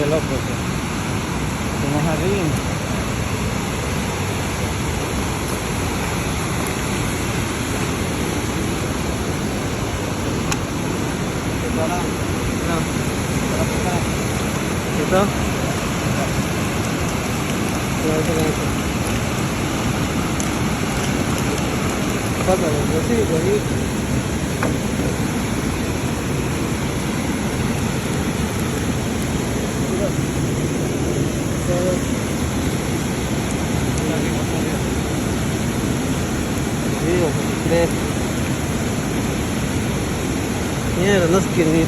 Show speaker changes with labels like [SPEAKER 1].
[SPEAKER 1] Qué loco eso. Vamos arriba. Ito? Mierda, no sé qué